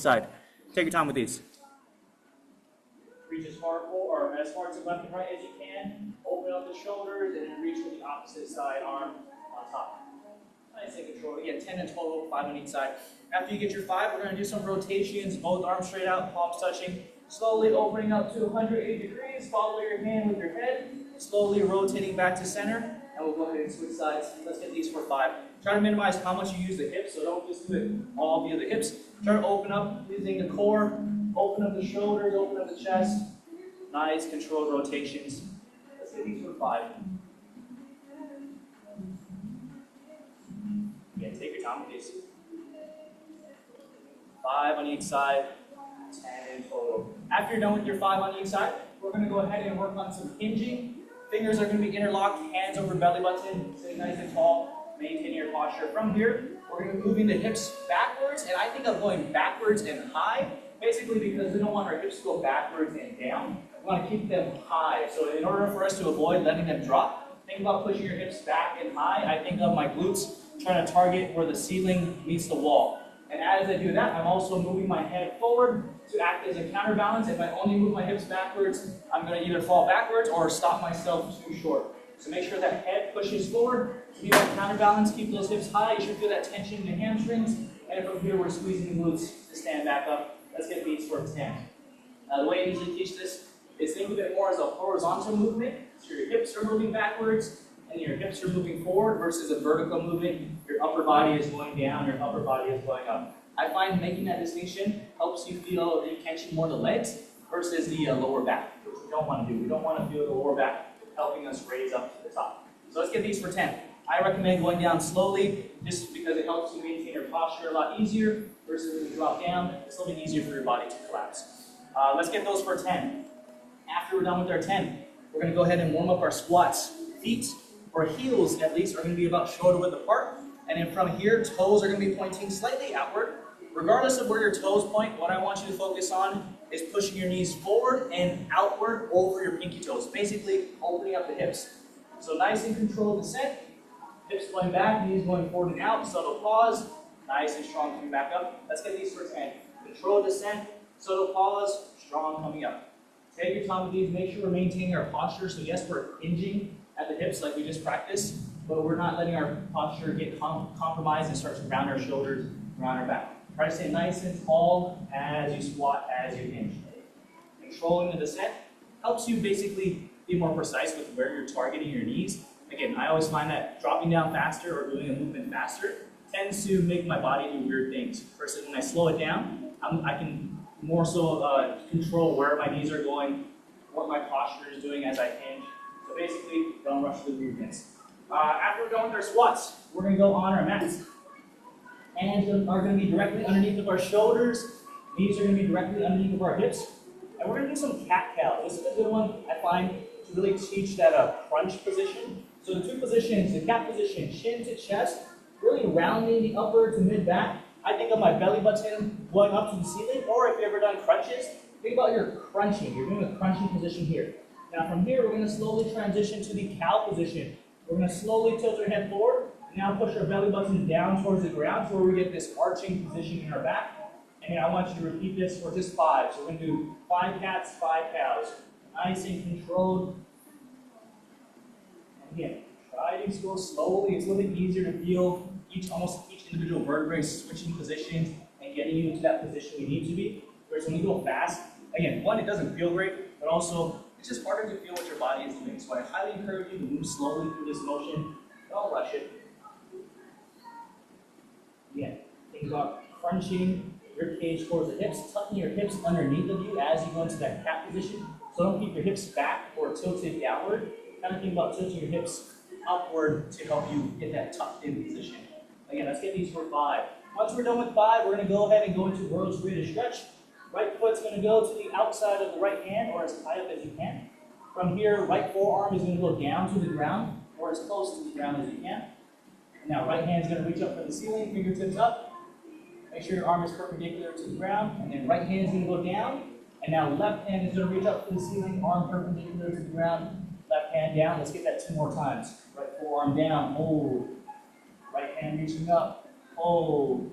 side. Take your time with these. Reach as far or as far to the left and right as you can. Open up the shoulders and then reach to the opposite side arm on top. Nice and control. Again, 10 in total, 5 on each side. After you get your 5, we're going to do some rotations, both arms straight out, palms touching. Slowly opening up to 180 degrees. Follow your hand with your head. Slowly rotating back to center. And we'll go ahead and switch sides. Let's get these for 5. Try to minimize how much you use the hips, so don't just do it all via the hips. Try to open up using the core. Open up the shoulders, open up the chest. Nice controlled rotations. Let's get these for 5. Again, take your time with these. 5 on each side, 10 in total. After you're done with your 5 on each side, we're going to go ahead and work on some hinging. Fingers are going to be interlocked, hands over belly button, sitting nice and tall, maintaining your posture. From here, we're going to be moving the hips backwards, and I think of going backwards and high, basically because we don't want our hips to go backwards and down. We want to keep them high. So in order for us to avoid letting them drop, think about pushing your hips back and high. I think of my glutes trying to target where the ceiling meets the wall. And as I do that, I'm also moving my head forward to act as a counterbalance. If I only move my hips backwards, I'm going to either fall backwards or stop myself too short. So make sure that head pushes forward. Be that counterbalance, keep those hips high. You should feel that tension in the hamstrings. And from here, we're squeezing the glutes to stand back up. Let's get these for 10. Now, the way I usually teach this is think of it more as a horizontal movement. So your hips are moving backwards and your hips are moving forward versus a vertical movement. Your upper body is going down, your upper body is going up. I find making that distinction helps you feel the tension more in the legs versus the lower back, which we don't want to do. We don't want to feel the lower back helping us raise up to the top. So let's get these for 10. I recommend going down slowly just because it helps you maintain your posture a lot easier versus when you drop down, it's a little bit easier for your body to collapse. Let's get those for 10. After we're done with our 10, we're going to go ahead and warm up our squats. Feet or heels at least are going to be about shoulder width apart. And then from here, toes are going to be pointing slightly outward. Regardless of where your toes point, what I want you to focus on is pushing your knees forward and outward over your pinky toes, basically opening up the hips. So nice and controlled descent, hips going back, knees going forward and out, subtle pause, nice and strong coming back up. Let's get these for 10. Controlled descent, subtle pause, strong coming up. Take your time with these, make sure we're maintaining our posture. So yes, we're hinging at the hips like we just practiced, but we're not letting our posture get compromised and start to round our shoulders, round our back. Try to stay nice and tall as you squat, as you hinge. Controlling the descent helps you basically be more precise with where you're targeting your knees. Again, I always find that dropping down faster or doing a movement faster tends to make my body do weird things. Versus when I slow it down, I can more so control where my knees are going, what my posture is doing as I hinge. So basically, don't rush the movements. After we're done with our squats, we're going to go on our mats. Hands are going to be directly underneath of our shoulders. Knees are going to be directly underneath of our hips. And we're going to do some cat-cow. This is a good one, I find, to really teach that crunch position. So the two positions, the cat position, chin to chest, really rounding the upper to mid-back. I think of my belly button going up to the ceiling, or if you've ever done crunches, think about your crunching. You're doing a crunching position here. Now from here, we're going to slowly transition to the cow position. We're going to slowly tilt our head forward. Now push our belly button down towards the ground so we get this arching position in our back. And I want you to repeat this for just 5. So we're going to do 5 cats, 5 cows. Nice and controlled. And again, try to go slowly. It's a little bit easier to feel almost each individual vertebrae switching positions and getting you into that position we need to be. Whereas when you go fast, again, one, it doesn't feel great, but also it's just harder to feel what your body is doing. So I highly encourage you to move slowly through this motion. Don't rush it. Again, think about crunching your cage towards the hips, tucking your hips underneath of you as you go into that cat position. So don't keep your hips back or tilted downward. Kind of think about tilting your hips upward to help you get that tucked in position. Again, let's get these for 5. Once we're done with 5, we're going to go ahead and go into world's greatest stretch. Right foot's going to go to the outside of the right hand or as high up as you can. From here, right forearm is going to go down to the ground or as close to the ground as you can. And now right hand is going to reach up for the ceiling, fingertips up. Make sure your arm is perpendicular to the ground. And then right hand is going to go down. And now left hand is going to reach up to the ceiling, arm perpendicular to the ground. Left hand down. Let's get that 2 more times. Right forearm down, hold. Right hand reaching up, hold.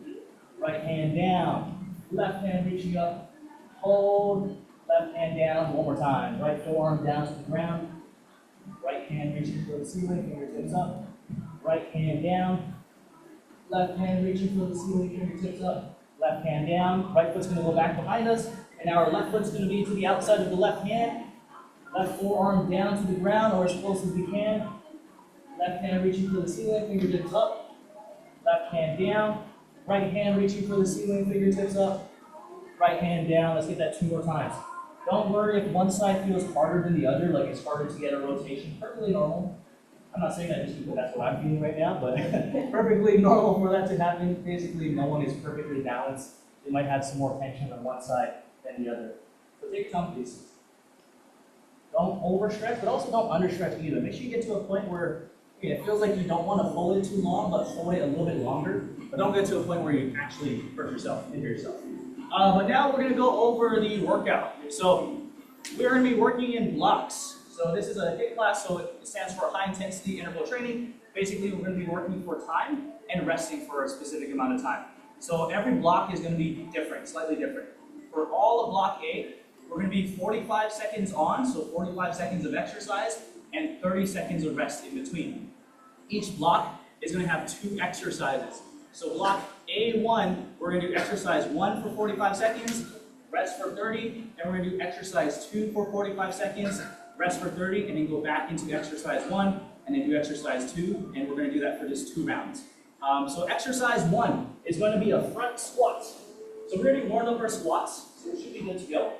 Right hand down, left hand reaching up, hold, left hand down, one more time. Right forearm down to the ground, right hand reaching for the ceiling, fingertips up, right hand down, left hand reaching for the ceiling, fingertips up, left hand down, right foot's gonna go back behind us, and now our left foot's gonna be to the outside of the left hand, left forearm down to the ground or as close as we can, left hand reaching for the ceiling, fingertips up, left hand down, right hand reaching for the ceiling, fingertips up, right hand down. Let's get that 2 more times. Don't worry if one side feels harder than the other, like it's harder to get a rotation. Perfectly normal. I'm not saying that just because that's what I'm feeling right now, but perfectly normal for that to happen. Basically, no one is perfectly balanced. They might have some more tension on one side than the other. So take your time, please. Don't overstretch, but also don't understretch either. Make sure you get to a point where it feels like you don't want to hold it too long, but hold it a little bit longer. But don't get to a point where you actually hurt yourself, injure yourself. But now we're going to go over the workout. So we're going to be working in blocks. So this is a HIIT class, so it stands for high intensity interval training. Basically, we're going to be working for time and resting for a specific amount of time. So every block is going to be different, slightly different. For all of block A, we're going to be 45 seconds on, so 45 seconds of exercise, and 30 seconds of rest in between. Each block is going to have 2 exercises. So block A1, we're going to do exercise 1 for 45 seconds, rest for 30, and we're going to do exercise 2 for 45 seconds, rest for 30, and then go back into exercise 1, and then do exercise 2, and we're going to do that for just 2 rounds. So exercise 1 is going to be a front squat. So we're going to do more number of squats, so we should be good to go.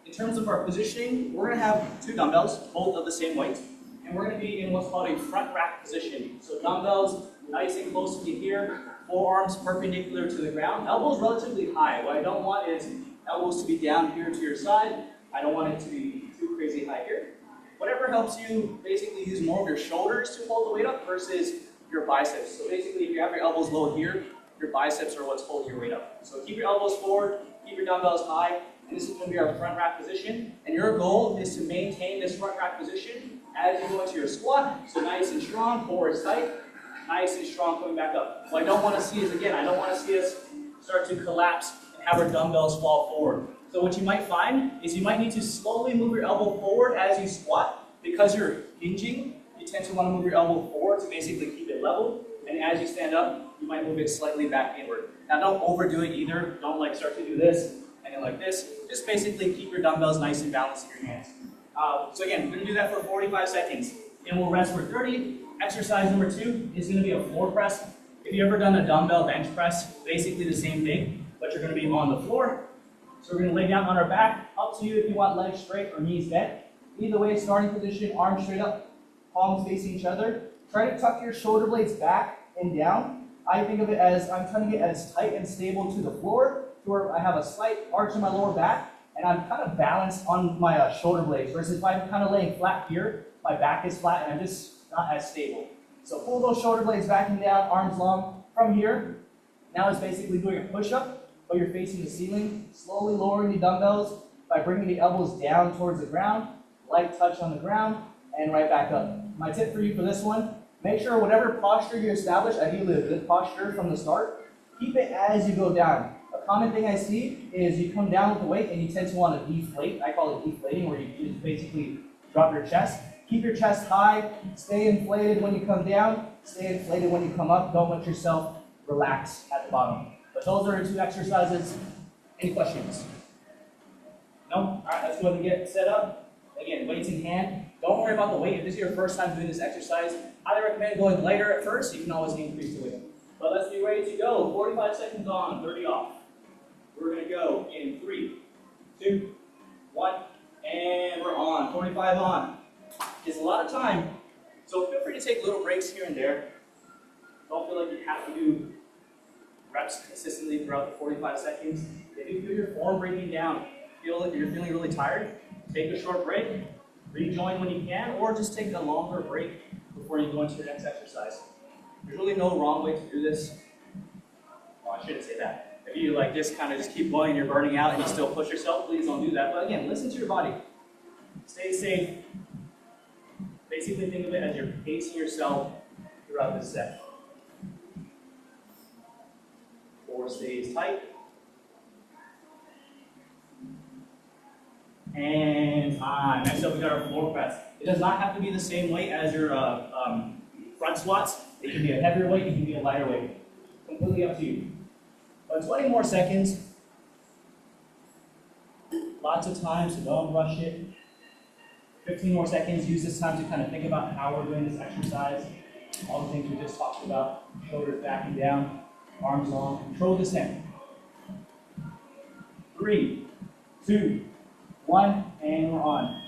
In terms of our positioning, we're going to have 2 dumbbells, both of the same weight, and we're going to be in what's called a front rack position. So dumbbells nice and close to here, forearms perpendicular to the ground, elbows relatively high. What I don't want is elbows to be down here to your side. I don't want it to be too crazy high here. Whatever helps you basically use more of your shoulders to hold the weight up versus your biceps. So basically, if you have your elbows low here, your biceps are what's holding your weight up. So keep your elbows forward, keep your dumbbells high, and this is going to be our front rack position. And your goal is to maintain this front rack position as you go into your squat. So nice and strong, core is tight, nice and strong coming back up. What I don't want to see is, again, I don't want to see us start to collapse and have our dumbbells fall forward. So what you might find is you might need to slowly move your elbow forward as you squat. Because you're hinging, you tend to want to move your elbow forward to basically keep it level. And as you stand up, you might move it slightly back inward. Now don't overdo it either. Don't like start to do this and then like this. Just basically keep your dumbbells nice and balanced in your hands. So again, we're going to do that for 45 seconds. Then we'll rest for 30. Exercise number 2 is going to be a floor press. If you've ever done a dumbbell bench press, basically the same thing, but you're going to be on the floor. So we're going to lay down on our back. Up to you if you want legs straight or knees bent. Either way, starting position, arms straight up, palms facing each other. Try to tuck your shoulder blades back and down. I think of it as I'm trying to get as tight and stable to the floor, to where I have a slight arch in my lower back, and I'm kind of balanced on my shoulder blades. Versus if I'm kind of laying flat here, my back is flat and I'm just not as stable. So pull those shoulder blades back and down, arms long. From here, now it's basically doing a push-up, but you're facing the ceiling. Slowly lowering the dumbbells by bringing the elbows down towards the ground. Light touch on the ground, and right back up. My tip for you for this one, make sure whatever posture you establish, ideally a good posture from the start, keep it as you go down. A common thing I see is you come down with the weight and you tend to want to deflate. I call it deflating, where you just basically drop your chest. Keep your chest high, stay inflated when you come down, stay inflated when you come up. Don't let yourself relax at the bottom. But those are 2 exercises. Any questions? No? All right, let's go ahead and get set up. Again, weights in hand. Don't worry about the weight. If this is your first time doing this exercise, I recommend going lighter at first. You can always increase the weight. But let's be ready to go. 45 seconds on, 30 off. We're going to go in 3, 2, 1, and we're on. 45 on. It's a lot of time, so feel free to take little breaks here and there. Don't feel like you have to do reps consistently throughout the 45 seconds. If you feel your form breaking down, feel like you're feeling really tired, take a short break, rejoin when you can, or just take a longer break before you go into your next exercise. There's really no wrong way to do this. Well, I shouldn't say that. If you like this kind of just keep going and you're burning out and you still push yourself, please don't do that. But again, listen to your body. Stay safe. Basically think of it as you're pacing yourself throughout this set. Core stays tight. And time. Next up, we got our floor press. It does not have to be the same weight as your front squats. It can be a heavier weight, it can be a lighter weight. Completely up to you. But 20 more seconds. Lots of time, so don't rush it. 15 more seconds. Use this time to kind of think about how we're doing this exercise. All the things we just talked about. Shoulders back and down, arms long. Control descent. 3, 2, 1, and we're on.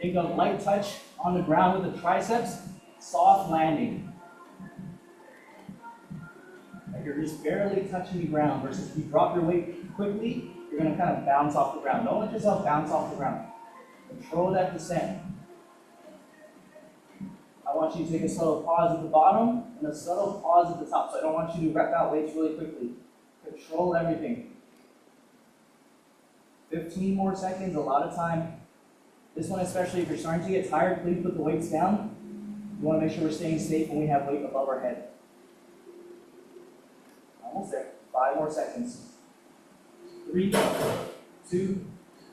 Think of light touch on the ground with the triceps, soft landing. Like you're just barely touching the ground versus if you drop your weight quickly, you're going to kind of bounce off the ground. Don't let yourself bounce off the ground. Control that descent. I want you to take a subtle pause at the bottom and a subtle pause at the top. So I don't want you to rep out weights really quickly. Control everything. 15 more seconds, a lot of time. This one especially, if you're starting to get tired, please put the weights down. We want to make sure we're staying safe when we have weight above our head. Almost there. 5 more seconds. 3, 2,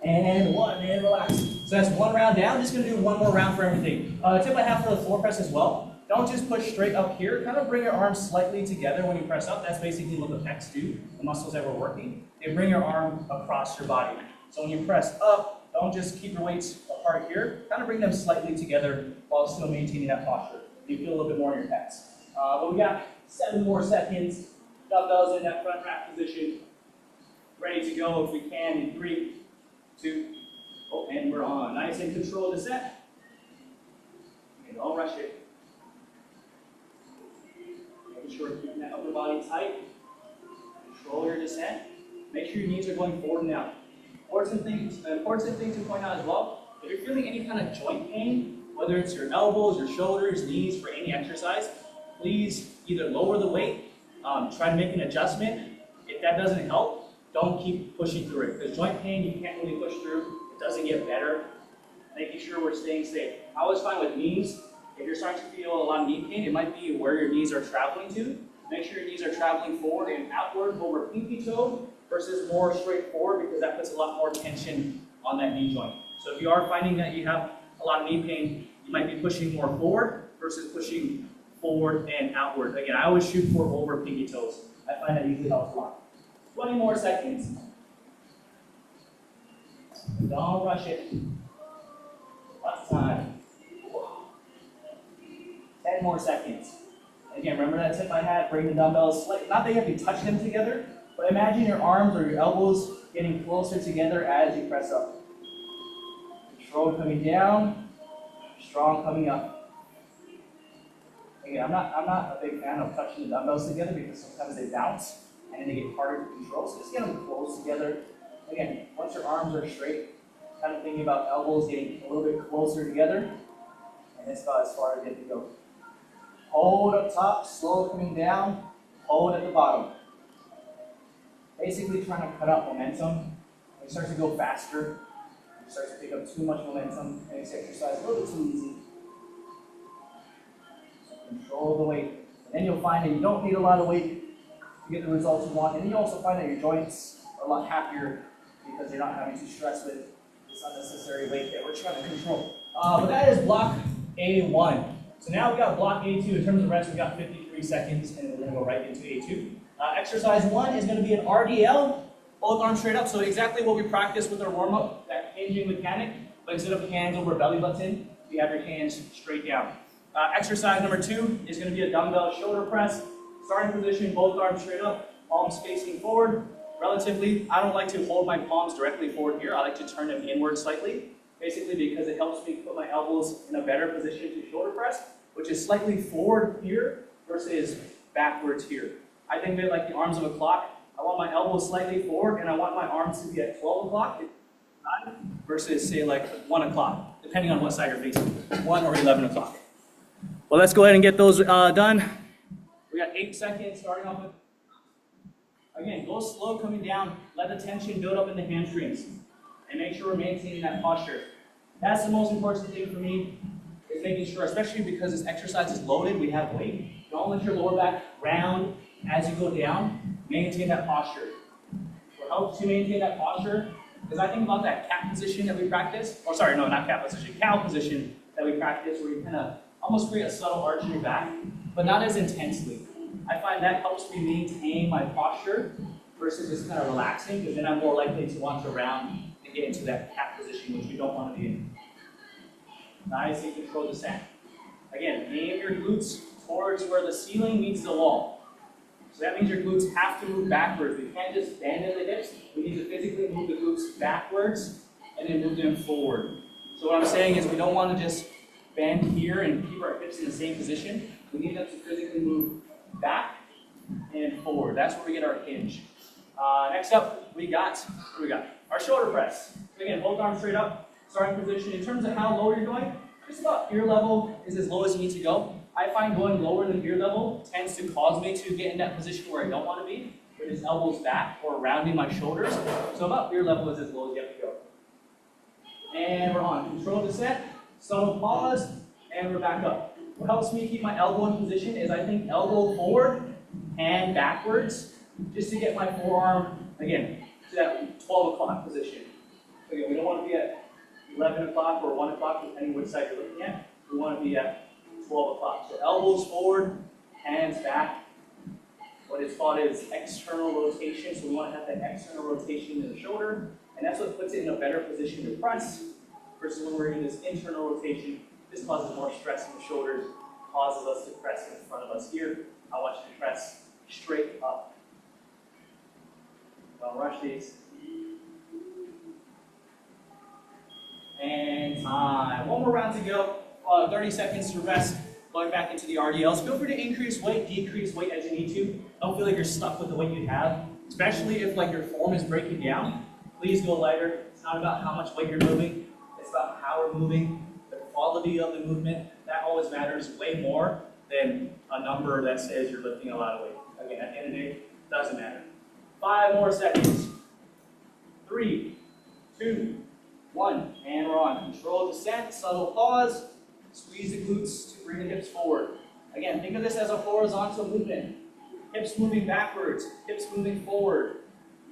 and 1, and relax. So that's one round down. Just going to do one more round for everything. Tip I have for the floor press as well. Don't just push straight up here. Kind of bring your arms slightly together when you press up. That's basically what the pecs do, the muscles that we're working. They bring your arm across your body. So when you press up, don't just keep your weights apart here. Kind of bring them slightly together while still maintaining that posture. You feel a little bit more in your pecs. But we got 7 more seconds. Dumbbells in that front rack position. Ready to go if we can in 3, 2, oh, and we're on. Nice and controlled descent. And don't rush it. Making sure you're keeping that upper body tight. Control your descent. Make sure your knees are going forward now. Important thing to point out as well, if you're feeling any kind of joint pain, whether it's your elbows, your shoulders, knees, for any exercise, please either lower the weight, try to make an adjustment. If that doesn't help, don't keep pushing through it. Because joint pain, you can't really push through. It doesn't get better. Making sure we're staying safe. I always find with knees, if you're starting to feel a lot of knee pain, it might be where your knees are traveling to. Make sure your knees are traveling forward and outward over pinky toe versus more straightforward, because that puts a lot more tension on that knee joint. So if you are finding that you have a lot of knee pain, you might be pushing more forward versus pushing forward and outward. Again, I always shoot for over pinky toes. I find that usually helps a lot. 20 more seconds. Don't rush it. Lots of time. 10 more seconds. Again, remember that tip I had, bring the dumbbells slightly, not that you have to touch them together, but imagine your arms or your elbows getting closer together as you press up. Control coming down, strong coming up. Again, I'm not a big fan of touching the dumbbells together because sometimes they bounce and then they get harder to control. So just get them close together. Again, once your arms are straight, kind of thinking about elbows getting a little bit closer together, and that's about as far as you have to go. Hold up top, slow coming down, hold at the bottom. Basically trying to cut out momentum. When you start to go faster, you start to pick up too much momentum, and makes exercise a little bit too easy. So control the weight. And then you'll find that you don't need a lot of weight to get the results you want. And then you also find that your joints are a lot happier because you're not having to stress with this unnecessary weight that we're trying to control. But that is block A1. So now we got block A2. In terms of rest, we got 53 seconds, and we're going to go right into A2. Exercise 1 is going to be an RDL, both arms straight up. So exactly what we practiced with our warm-up, that hinging mechanic, but instead of hands over belly button, you have your hands straight down. Exercise number 2 is going to be a dumbbell shoulder press. Starting position, both arms straight up, palms facing forward. Relatively, I don't like to hold my palms directly forward here. I like to turn them inward slightly, basically because it helps me put my elbows in a better position to shoulder press, which is slightly forward here versus backwards here. I think of it like the arms of a clock. I want my elbows slightly forward, and I want my arms to be at 12 o'clock versus, say, like 1 o'clock, depending on what side you're facing, 1 or 11 o'clock. Well, let's go ahead and get those done. We got 8 seconds, starting off with, again, go slow coming down. Let the tension build up in the hamstrings, and make sure we're maintaining that posture. That's the most important thing for me, is making sure, especially because this exercise is loaded, we have weight. Don't let your lower back round as you go down. Maintain that posture. What helps you maintain that posture Because I think about that cat position that we practice, or sorry, no, not cat position, cow position that we practice, where you kind of almost create a subtle arch in your back, but not as intensely. I find that helps me maintain my posture versus just kind of relaxing, because then I'm more likely to want to round and get into that cat position, which we don't want to be in. Nice and controlled descent. Again, aim your glutes towards where the ceiling meets the wall. So that means your glutes have to move backwards. We can't just bend in the hips. We need to physically move the glutes backwards and then move them forward. So what I'm saying is we don't want to just bend here and keep our hips in the same position. We need them to physically move back and forward. That's where we get our hinge. Next up, we got our shoulder press. So again, both arms straight up, starting position. In terms of how low you're going, just about ear level is as low as you need to go. I find going lower than ear level tends to cause me to get in that position where I don't want to be, with his elbows back or rounding my shoulders. So about ear level is as low as you have to go. And we're on. Control descent, subtle pause, and we're back up. What helps me keep my elbow in position is I think elbow forward, hand backwards, just to get my forearm, again, to that 12 o'clock position. So again, we don't want to be at 11 o'clock or 1 o'clock, depending which side you're looking at. We want to be at 12 o'clock. So elbows forward, hands back. What is called is external rotation. So we want to have that external rotation in the shoulder. And that's what puts it in a better position to press versus when we're in this internal rotation. This causes more stress in the shoulders, causes us to press in front of us here. I want you to press straight up. Don't rush these. And time. One more round to go. 30 seconds to rest. Going back into the RDLs. Feel free to increase weight, decrease weight as you need to. Don't feel like you're stuck with the weight you have, especially if like your form is breaking down. Please go lighter. It's not about how much weight you're moving. It's about how we're moving, the quality of the movement. That always matters way more than a number that says you're lifting a lot of weight. Again, at the end of the day, it doesn't matter. 5 more seconds. 3, 2, 1, and we're on. Control descent, subtle pause. Squeeze the glutes to bring the hips forward. Again, think of this as a horizontal movement. Hips moving backwards, hips moving forward.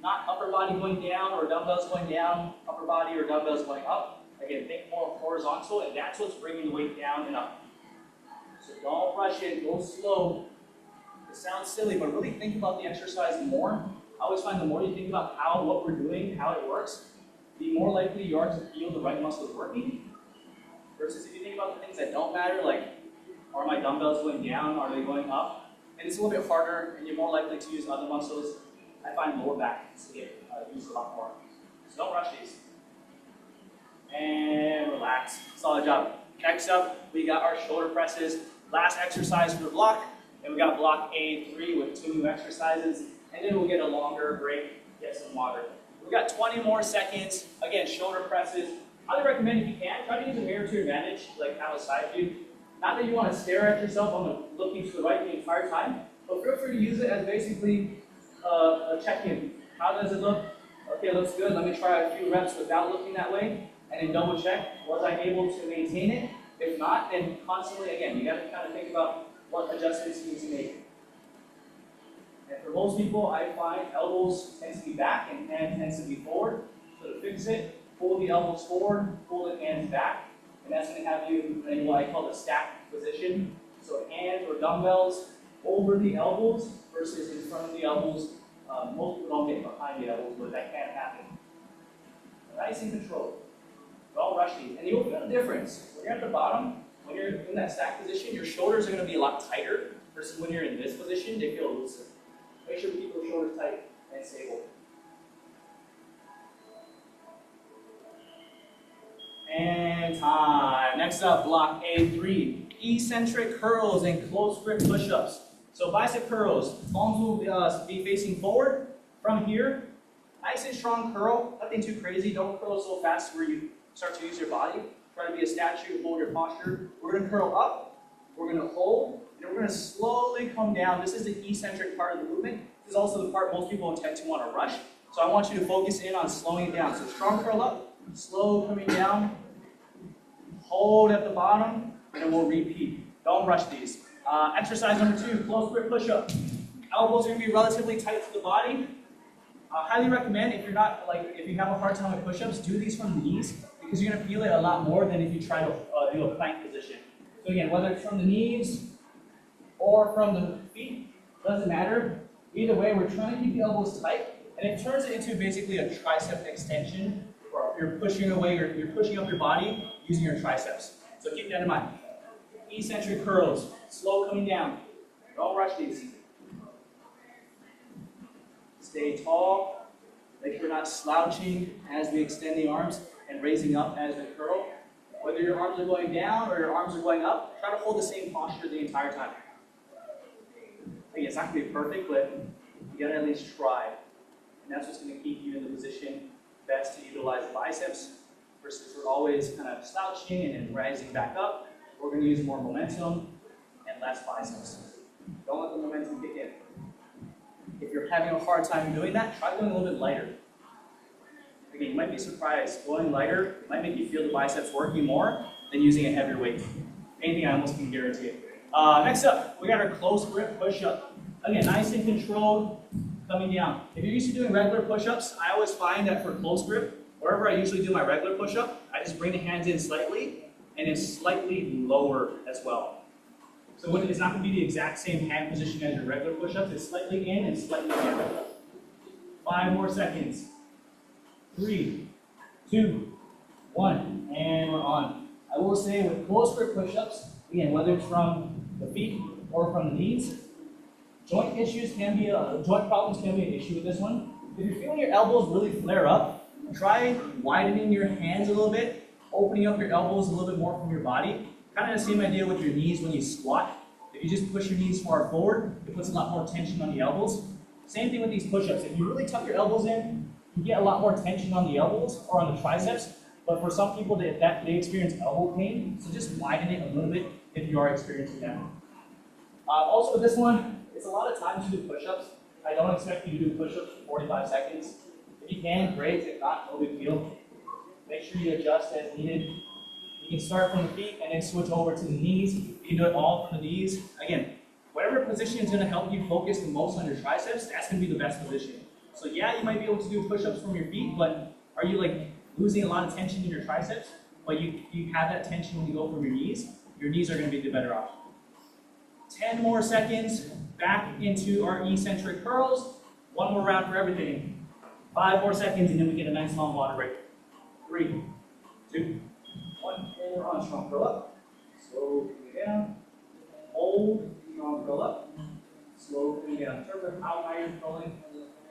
Not upper body going down or dumbbells going down, upper body or dumbbells going up. Again, think more horizontal, and that's what's bringing the weight down and up. So don't rush it, go slow. It sounds silly, but really think about the exercise more. I always find the more you think about what we're doing, how it works, the more likely you are to feel the right muscles working. Versus if you think about the things that don't matter, like, are my dumbbells going down, are they going up? And it's a little bit harder, and you're more likely to use other muscles. I find lower back to get used a lot more. So don't rush these. And relax. Solid job. Next up, we got our shoulder presses. Last exercise for the block. And we got block A3 with 2 new exercises. And then we'll get a longer break, get some water. We got 20 more seconds. Again, shoulder presses. I would recommend if you can, try to use a mirror to your advantage, like have a side view. Not that you want to stare at yourself on looking to the right the entire time, but feel free to use it as basically a check-in. How does it look? Okay, it looks good. Let me try a few reps without looking that way, and then double check. Was I able to maintain it? If not, then constantly, again, you got to kind of think about what adjustments you need to make. And for most people, I find elbows tend to be back and hand tends to be forward. So to fix it, pull the elbows forward, pull the hands back, and that's going to have you in what I call the stacked position. So hands or dumbbells over the elbows versus in front of the elbows. Most people don't get behind the elbows, but that can happen. Nice and controlled. Don't rush these. And you'll feel the difference. When you're at the bottom, when you're in that stacked position, your shoulders are going to be a lot tighter versus when you're in this position, they feel looser. Make sure to keep those shoulders tight and stable. And time. Next up, block A3. Eccentric curls and close grip push-ups. So bicep curls. Palms will be facing forward from here. Nice and strong curl. Nothing too crazy. Don't curl so fast where you start to use your body. Try to be a statue, hold your posture. We're going to curl up. We're going to hold. And we're going to slowly come down. This is the eccentric part of the movement. This is also the part most people tend to want to rush. So I want you to focus in on slowing it down. So strong curl up, slow coming down. Hold at the bottom, and then we'll repeat. Don't rush these. Exercise number 2, close grip push-up. Elbows are going to be relatively tight to the body. I highly recommend if you have a hard time with push-ups, do these from the knees because you're gonna feel it a lot more than if you try to do a plank position. So again, whether it's from the knees or from the feet, doesn't matter. Either way, we're trying to keep the elbows tight, and it turns it into basically a tricep extension, where you're pushing away, you're pushing up your body using your triceps. So keep that in mind. Eccentric curls, slow coming down. Don't rush these. Stay tall. Make sure you're not slouching as we extend the arms and raising up as we curl. Whether your arms are going down or your arms are going up, try to hold the same posture the entire time. Again, it's not going to be perfect, but you got to at least try. And that's what's going to keep you in the position best to utilize the biceps versus we're always kind of slouching and then rising back up. We're going to use more momentum and less biceps. Don't let the momentum kick in. If you're having a hard time doing that, try going a little bit lighter. Again, you might be surprised. Going lighter might make you feel the biceps working more than using a heavier weight. Anything I almost can guarantee it. Next up, we got our close grip push-up. Again, nice and controlled, coming down. If you're used to doing regular push-ups, I always find that for close grip, wherever I usually do my regular push-up, I just bring the hands in slightly, and then slightly lower as well. So it's not going to be the exact same hand position as your regular push-ups. It's slightly in and slightly down. 5 more seconds. 3, 2, 1, and we're on. I will say with close grip push-ups, again, whether it's from the feet or from the knees, joint problems can be an issue with this one. If you're feeling your elbows really flare up, try widening your hands a little bit, opening up your elbows a little bit more from your body. Kind of the same idea with your knees when you squat. If you just push your knees far forward, it puts a lot more tension on the elbows. Same thing with these push-ups. If you really tuck your elbows in, you get a lot more tension on the elbows or on the triceps. But for some people, they experience elbow pain, so just widen it a little bit if you are experiencing that. Also with this one, it's a lot of times to do push-ups. I don't expect you to do push-ups for 45 seconds. If you can, great. If not, no big deal. Make sure you adjust as needed. You can start from the feet and then switch over to the knees. You can do it all from the knees. Again, whatever position is going to help you focus the most on your triceps, that's going to be the best position. So yeah, you might be able to do push-ups from your feet, but are you losing a lot of tension in your triceps? But you have that tension when you go from your knees are going to be the better option. 10 more seconds, back into our eccentric curls. 1 more round for everything. 5 more seconds, and then we get a nice long water break. 3, 2, 1, and we're on. Strong curl up. Slow coming down. Hold, strong curl up. Slow coming down. In terms of how high you're curling,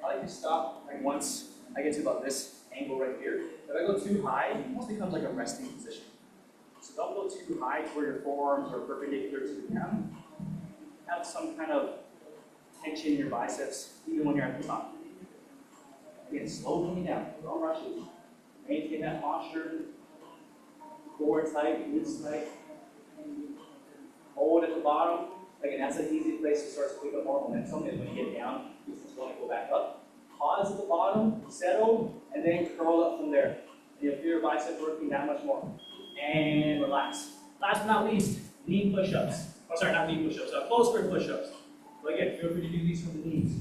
I like to stop once I get to about this angle right here. If I go too high, it almost becomes like a resting position. So don't go too high to where your forearms are perpendicular to the ground. Have some kind of tension in your biceps, even when you're at the top. Again, slow coming down. Don't rush it. Maintain that posture. Core tight, glutes tight. Hold at the bottom. Again, that's an easy place to start to pick up more momentum. Is when you get down, you just want to go back up. Pause at the bottom, settle, and then curl up from there. And you'll feel your biceps working that much more. And relax. Last but not least, knee push-ups. Oh, sorry, not knee push-ups, close grip push-ups. So again, feel free to do these from the knees,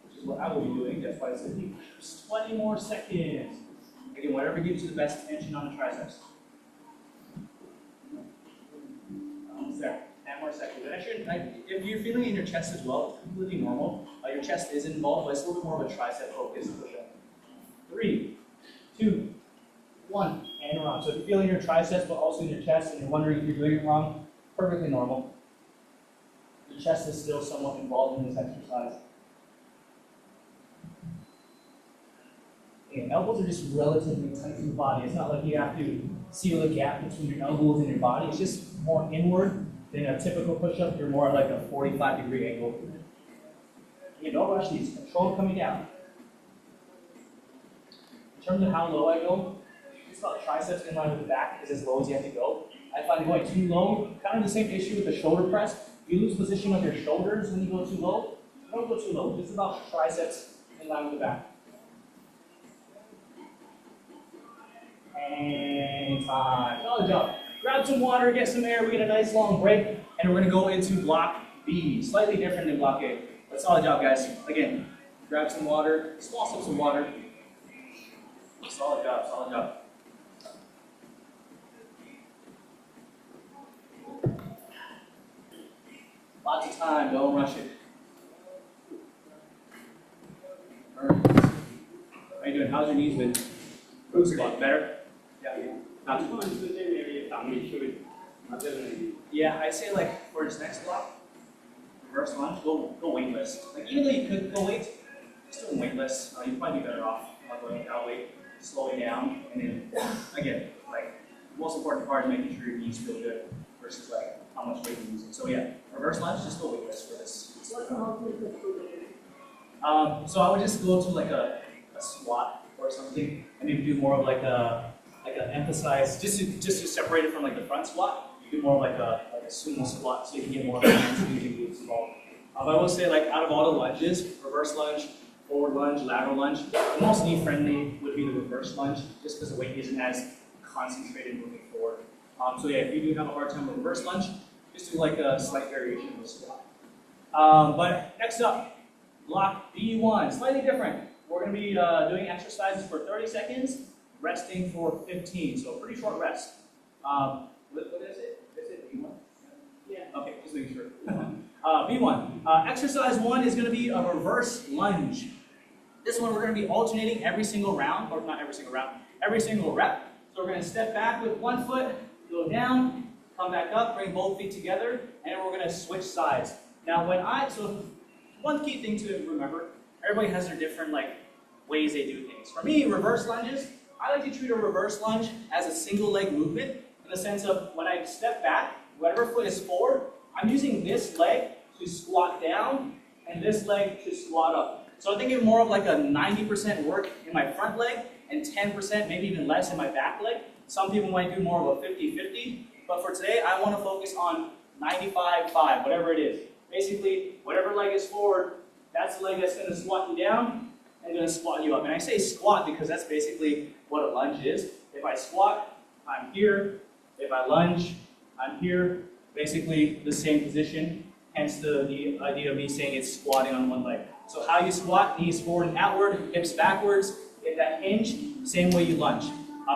which is what I will be doing. That's why I said knee push-ups. 20 more seconds. Again, whatever gives you the best tension on the triceps. Almost there. 10 more seconds. And actually, if you're feeling it in your chest as well, it's completely normal. Your chest is involved, but it's a little bit more of a tricep-focused push-up. 3, 2, 1, and around. So if you're feeling your triceps, but also in your chest, and you're wondering if you're doing it wrong, perfectly normal. The chest is still somewhat involved in this exercise. Again, elbows are just relatively tight to the body. It's not like you have to seal the gap between your elbows and your body. It's just more inward than a typical push-up. You're more like a 45-degree angle. Again, don't rush these. Control coming down. In terms of how low I go, it's about triceps in line with the back is as low as you have to go. I find going too low, kind of the same issue with the shoulder press. You lose position of your shoulders when you go too low. Don't go too low. It's about triceps in line with the back. And time. Solid job. Grab some water, get some air, we get a nice long break, and we're going to go into block B. Slightly different than block A. But solid job, guys. Again, Grab some water, small sips of water. Solid job, solid job. Lots of time, don't rush it. How you doing? How's your knees been? Looks a lot better. Yeah. Not too much. Yeah, I'd say like for this next block, reverse lunge, go weightless. Like even though you could go weight, just doing weightless, you'd probably be better off not going without weight, slowing down, and then again, like the most important part is making sure your knees feel good versus like how much weight you're using. So yeah, reverse lunge, just go weightless for this. So I would just go to like a squat or something, and maybe do more of like an emphasize, just to separate it from like the front squat. You do more of like a sumo squat, so you can get more of the hands moving moves involved. But I will say, like out of all the lunges, reverse lunge, forward lunge, lateral lunge, the most knee friendly would be the reverse lunge, just because the weight isn't as concentrated moving forward. So yeah, if you do have a hard time with reverse lunge, just do like a slight variation of the squat. But next up, block B1, slightly different. We're going to be doing exercises for 30 seconds, resting for 15, so pretty short rest. What is it? Is it B1? Yeah. Okay, just making sure. B1. Exercise 1 is going to be a reverse lunge. This one we're going to be alternating every single round, or not every single round, every single rep. So we're going to step back with one foot, go down, come back up, bring both feet together, and then we're going to switch sides. Now so one key thing to remember, everybody has their different ways they do things. For me, reverse lunges, I like to treat a reverse lunge as a single leg movement in the sense of when I step back, whatever foot is forward, I'm using this leg to squat down and this leg to squat up. So I'm thinking more of like a 90% work in my front leg and 10%, maybe even less in my back leg. Some people might do more of a 50-50, but for today, I want to focus on 95-5, whatever it is. Basically, whatever leg is forward, that's the leg that's going to squat you down and going to squat you up. And I say squat because that's basically what a lunge is. If I squat, I'm here. If I lunge, I'm here. Basically the same position, hence the idea of me saying it's squatting on one leg. So how you squat, knees forward and outward, hips backwards, get that hinge, same way you lunge.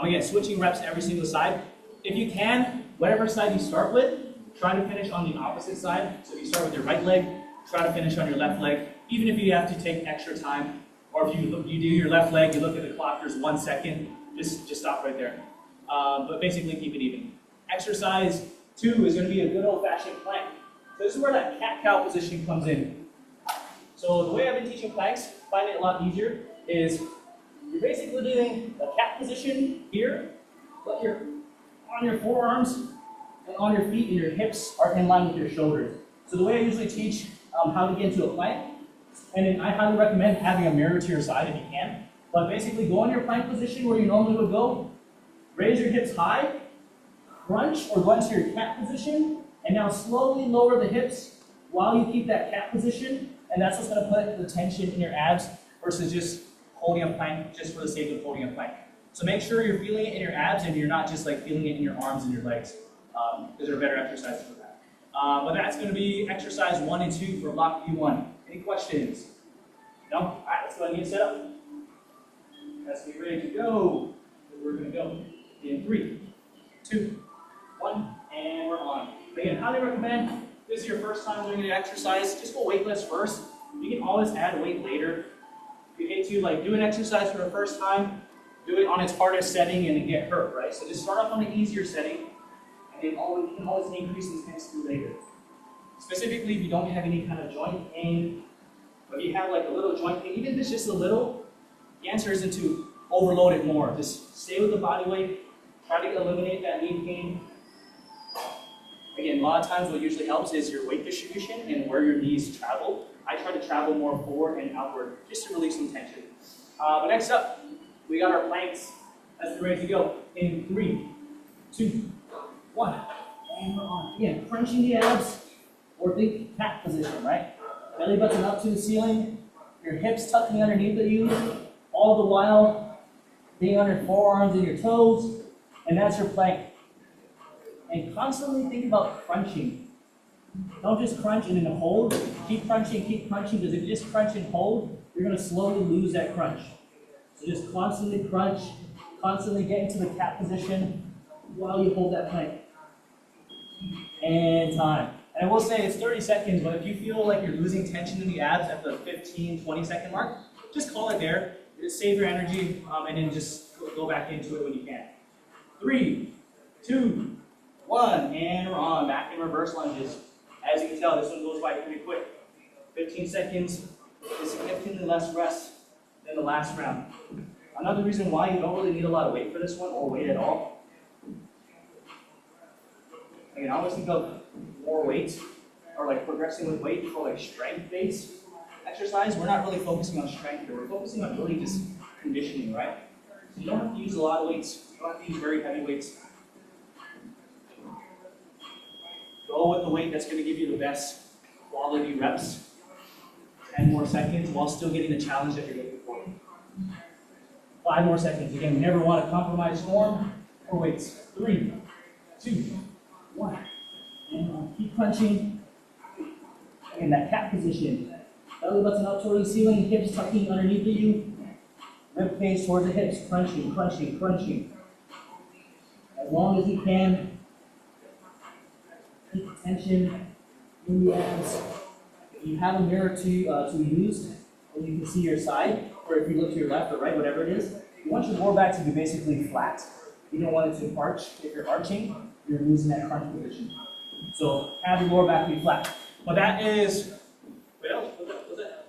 Again, switching reps to every single side. If you can, whatever side you start with, try to finish on the opposite side. So if you start with your right leg, try to finish on your left leg, even if you have to take extra time. Or if you do your left leg, you look at the clock, there's 1 second, just stop right there. But basically keep it even. Exercise 2 is going to be a good old-fashioned plank. So this is where that cat-cow position comes in. So the way I've been teaching planks, find it a lot easier, is you're basically doing a cat position here, but you're on your forearms and on your feet, and your hips are in line with your shoulders. So the way I usually teach how to get into a plank, and then I highly recommend having a mirror to your side if you can, but basically go in your plank position where you normally would go, raise your hips high, crunch or go into your cat position, and now slowly lower the hips while you keep that cat position, and that's what's going to put the tension in your abs versus just holding a plank just for the sake of holding a plank. So make sure you're feeling it in your abs and you're not just feeling it in your arms and your legs, because there are better exercises for that. But that's going to be exercise 1 and 2 for block B1. Any questions? No? All right, let's go ahead and get set up. Let's be ready to go. We're going to go in 3, 2, 1, and we're on. Again, highly recommend, if this is your first time doing an exercise, just go weightless first. You can always add weight later. If you hate to do an exercise for the first time, do it on its hardest setting and then get hurt, right? So just start off on an easier setting, and then you can always increase intensity later. Specifically, if you don't have any kind of joint pain, but if you have a little joint pain, even if it's just a little, the answer isn't to overload it more. Just stay with the body weight, try to eliminate that knee pain. Again, a lot of times what usually helps is your weight distribution and where your knees travel. I try to travel more forward and outward just to release some tension. But next up, we got our planks. Let's be ready to go in 3, 2, 1, and we're on. Again, crunching the abs or think cat position, right? Belly button up to the ceiling, your hips tucking underneath of you, all the while being on your forearms and your toes, and that's your plank. And constantly think about crunching. Don't just crunch and then hold. Keep crunching, because if you just crunch and hold, you're going to slowly lose that crunch. So just constantly crunch, constantly get into the cat position while you hold that plank. And time. And I will say it's 30 seconds, but if you feel like you're losing tension in the abs at the 15, 20-second mark, just call it there. Just save your energy, and then just go back into it when you can. 3, 2, 1, and we're on. Back in reverse lunges. As you can tell, this one goes by pretty quick. 15 seconds is significantly less rest than the last round. Another reason why you don't really need a lot of weight for this one, or weight at all. Again, I always think of more weight, or like progressing with weight for like strength-based exercise. We're not really focusing on strength here. We're focusing on really just conditioning, right? So you don't have to use a lot of weights. You don't have to use very heavy weights. Go with the weight that's going to give you the best quality reps. 10 more seconds while still getting the challenge that you're looking for. 5 more seconds. Again, we never want to compromise form or weights. 3, 2, 1. And keep crunching. In that cat position. Belly button up toward the ceiling, hips tucking underneath you. Rib cage towards the hips, crunching, crunching, crunching. As long as you can. Keep tension in the abs. If you have a mirror to use, and you can see your side, or if you look to your left or right, whatever it is, you want your lower back to be basically flat. You don't want it to arch. If you're arching, you're losing that crunch position. So have your lower back be flat. But that is, was that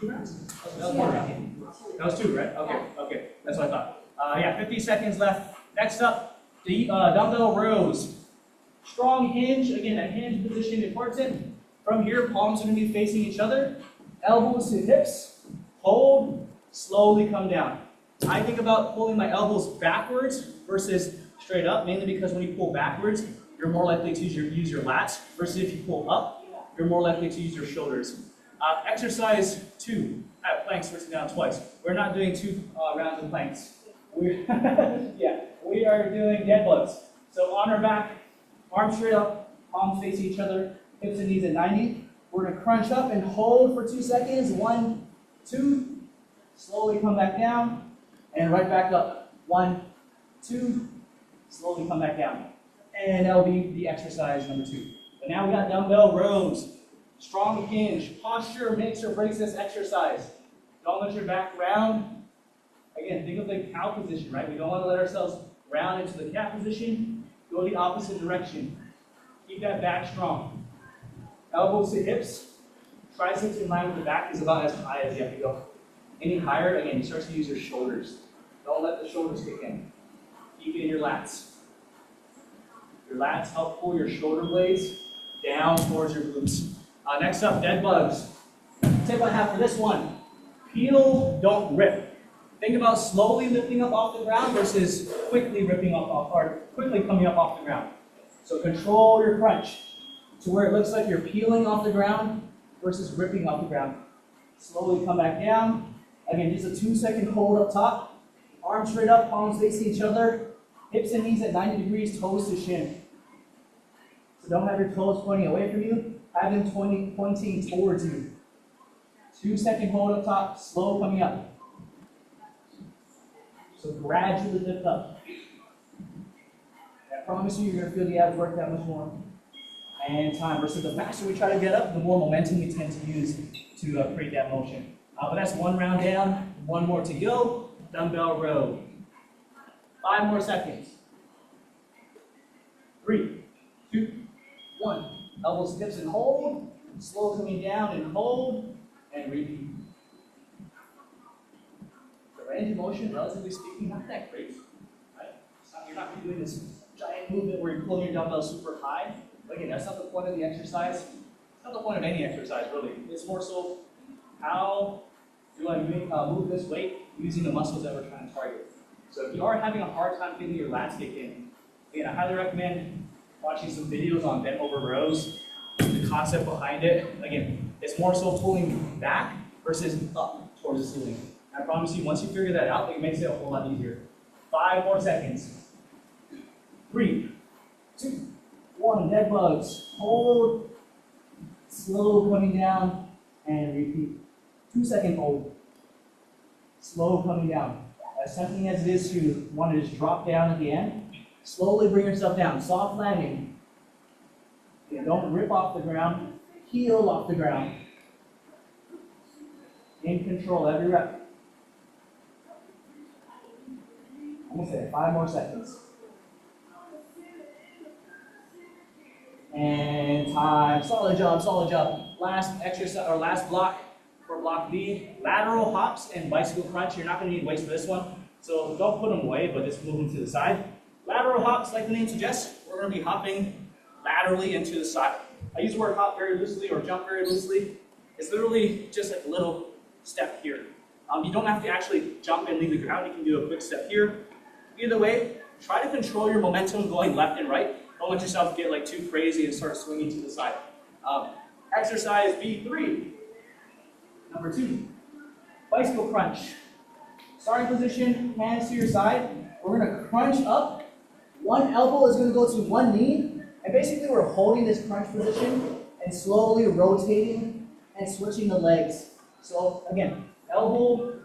2 rounds? That was 1 round. That was 2, right? Okay, that's what I thought. Yeah, 50 seconds left. Next up, the dumbbell rows. Strong hinge, again, that hinge position important. From here, palms are going to be facing each other. Elbows to hips. Hold, slowly come down. I think about pulling my elbows backwards versus straight up, mainly because when you pull backwards, you're more likely to use your lats, versus if you pull up, you're more likely to use your shoulders. Exercise 2, planks switching down twice. We're not doing 2 rounds of planks. We are doing dead bugs. So on our back, arms straight up, palms face each other, hips and knees at 90. We're going to crunch up and hold for 2 seconds. 1, 2. Slowly come back down, and right back up. 1, 2. Slowly come back down. And that'll be the exercise number 2. But now we got dumbbell rows. Strong hinge. Posture makes or breaks this exercise. Don't let your back round. Again, think of the cow position, right? We don't want to let ourselves round into the cat position. Go the opposite direction. Keep that back strong. Elbows to hips. Triceps in line with the back is about as high as you have to go. Any higher, again, you start to use your shoulders. Don't let the shoulders kick in. Keep it in your lats. Your lats help pull your shoulder blades down towards your glutes. Next up, dead bugs. Tip I have for this one, peel, don't rip. Think about slowly lifting up off the ground versus quickly ripping up off, or quickly coming up off the ground. So control your crunch to where it looks like you're peeling off the ground versus ripping off the ground. Slowly come back down. Again, just a 2-second hold up top. Arms straight up, palms facing each other. Hips and knees at 90 degrees, toes to shin. So don't have your toes pointing away from you. Have them pointing towards you. 2-second hold up top, slow coming up. So gradually lift up. I promise you, you're going to feel the abs work that much more. And time. Versus the faster we try to get up, the more momentum we tend to use to create that motion. But that's 1 round down, 1 more to go. Dumbbell row. 5 more seconds. 3, 2, 1. Elbows, hips, and hold. Slow coming down and hold, and repeat. The range of motion, relatively speaking, not that great. Right? You're not doing this giant movement where you're pulling your dumbbell super high. But again, that's not the point of the exercise. It's not the point of any exercise, really. It's more so, how do I move this weight using the muscles that we're trying to target? So if you are having a hard time feeling your lats kick in, again, I highly recommend watching some videos on bent over rows. The concept behind it, again, it's more so pulling back versus up towards the ceiling. I promise you, once you figure that out, it makes it a whole lot easier. 5 more seconds. 3, 2, 1. Dead bugs. Hold Slow coming down and repeat. 2-second hold. Slow coming down. As tempting as it is to want to just drop down at the end, slowly bring yourself down. Soft landing. Again, don't rip off the ground. Heel off the ground. In control every rep. Almost there. 5 more seconds. And time. Solid job, solid job. Last exercise or last block for block B. Lateral hops and bicycle crunch. You're not going to need weights for this one, so don't put them away, but just move them to the side. Lateral hops, like the name suggests, we're going to be hopping laterally and to the side. I use the word hop very loosely or jump very loosely. It's literally just like a little step here. You don't have to actually jump and leave the ground. You can do a quick step here. Either way, try to control your momentum going left and right. Don't let yourself get like too crazy and start swinging to the side. Exercise B3. Number 2, bicycle crunch. Starting position, hands to your side. We're going to crunch up. One elbow is going to go to one knee. And basically we're holding this crunch position and slowly rotating and switching the legs. So again, elbow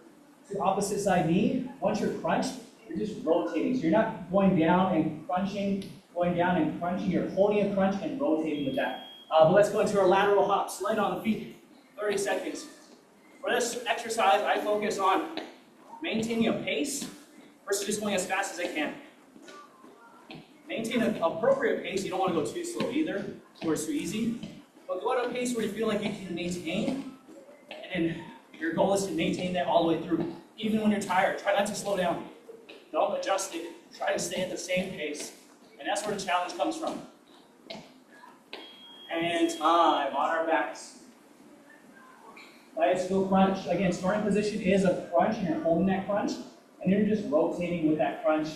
to opposite side knee. Once you're crunched, you're just rotating. So you're not going down and crunching, going down and crunching. You're holding a crunch and rotating with that. But let's go into our lateral hops. Light on the feet. 30 seconds. For this exercise, I focus on maintaining a pace versus just going as fast as I can. Maintain an appropriate pace. You don't want to go too slow either, or it's too easy. But go at a pace where you feel like you can maintain, and then your goal is to maintain that all the way through. Even when you're tired, try not to slow down. Don't adjust it. Try to stay at the same pace. And that's where the challenge comes from. And time on our backs. Bicycle crunch. Again, starting position is a crunch, and you're holding that crunch, and you're just rotating with that crunch,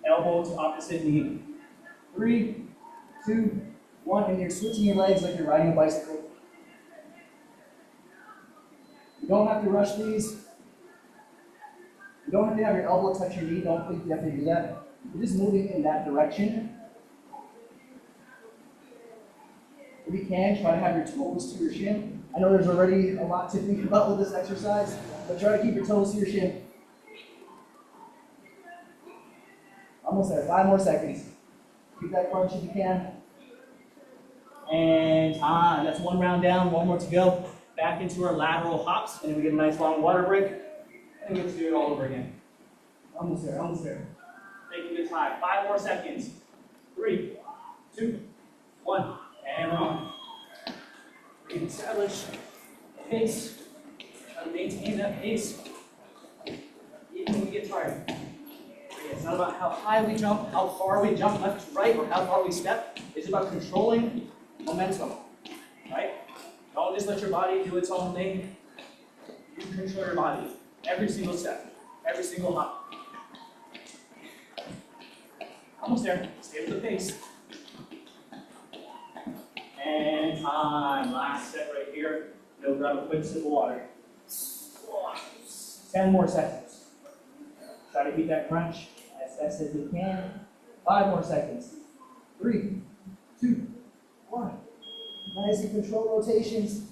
elbow to opposite knee. 3, 2, 1, and you're switching your legs like you're riding a bicycle. You don't have to rush these. You don't have to have your elbow touch your knee. Don't think you have to do that. You're just moving in that direction. If you can, try to have your toes to your shin. I know there's already a lot to think about with this exercise, but try to keep your toes to your shin. Almost there. 5 more seconds. Keep that crunch if you can. And time. That's 1 round down, 1 more to go. Back into our lateral hops, and then we get a nice long water break, and we get to do it all over again. Almost there, almost there. Taking good time. 5 more seconds. 3, 2, 1, and we're on. Establish pace. Try to maintain that pace even when we get tired. It's not about how high we jump, how far we jump left to right, or how far we step. It's about controlling momentum, right? Don't just let your body do its own thing. You control your body. Every single step, every single hop. Almost there. Stay with the pace. And time. Last set right here. You'll grab a quick sip of water. 10 more seconds. Try to keep that crunch as fast as you can. 5 more seconds. 3, 2, 1. Nice and controlled rotations.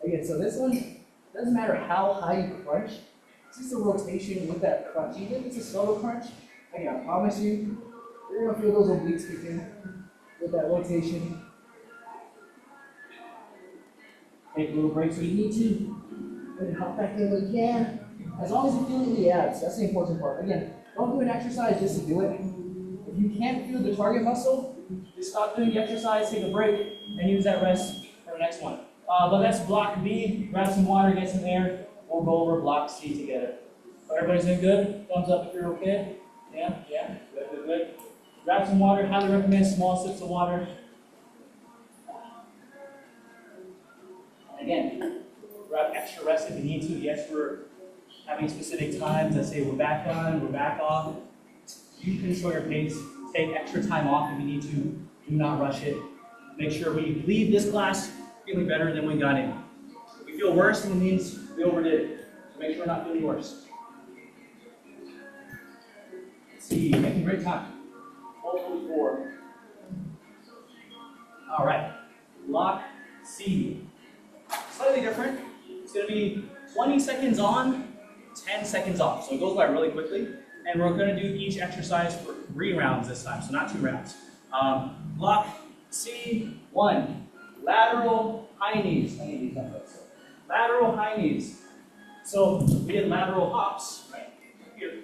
Again, so this one, doesn't matter how high you crunch, it's just a rotation with that crunch. Even if it's a solo crunch, again, I promise you, you're gonna feel those obliques kick in with that rotation. Take a little break so you need to. And hop back in when you can. As long as you're feeling the abs, that's the important part. Again, don't do an exercise just to do it. If you can't feel the target muscle, just stop doing the exercise, take a break, and use that rest for the next one. But that's block B. Grab some water, get some air. We'll go over block C together. So everybody's doing good? Thumbs up if you're okay. Yeah, good, good, good. Grab some water. Highly recommend small sips of water. And again, grab extra rest if you need to. Yes, we're having specific times. Let's say we're back on, we're back off. You control your pace. Take extra time off if you need to. Do not rush it. Make sure we leave this class feeling better than we got in. If we feel worse, then it means we overdid it. So make sure we're not feeling worse. Let's see, making great time. Hopefully 4. All right. block C. Slightly different. It's going to be 20 seconds on, 10 seconds off. So it goes by really quickly. And we're going to do each exercise for 3 rounds this time, so not 2 rounds. Block C, 1. Lateral high knees. I need these numbers. Lateral high knees. So we did lateral hops, right? Here.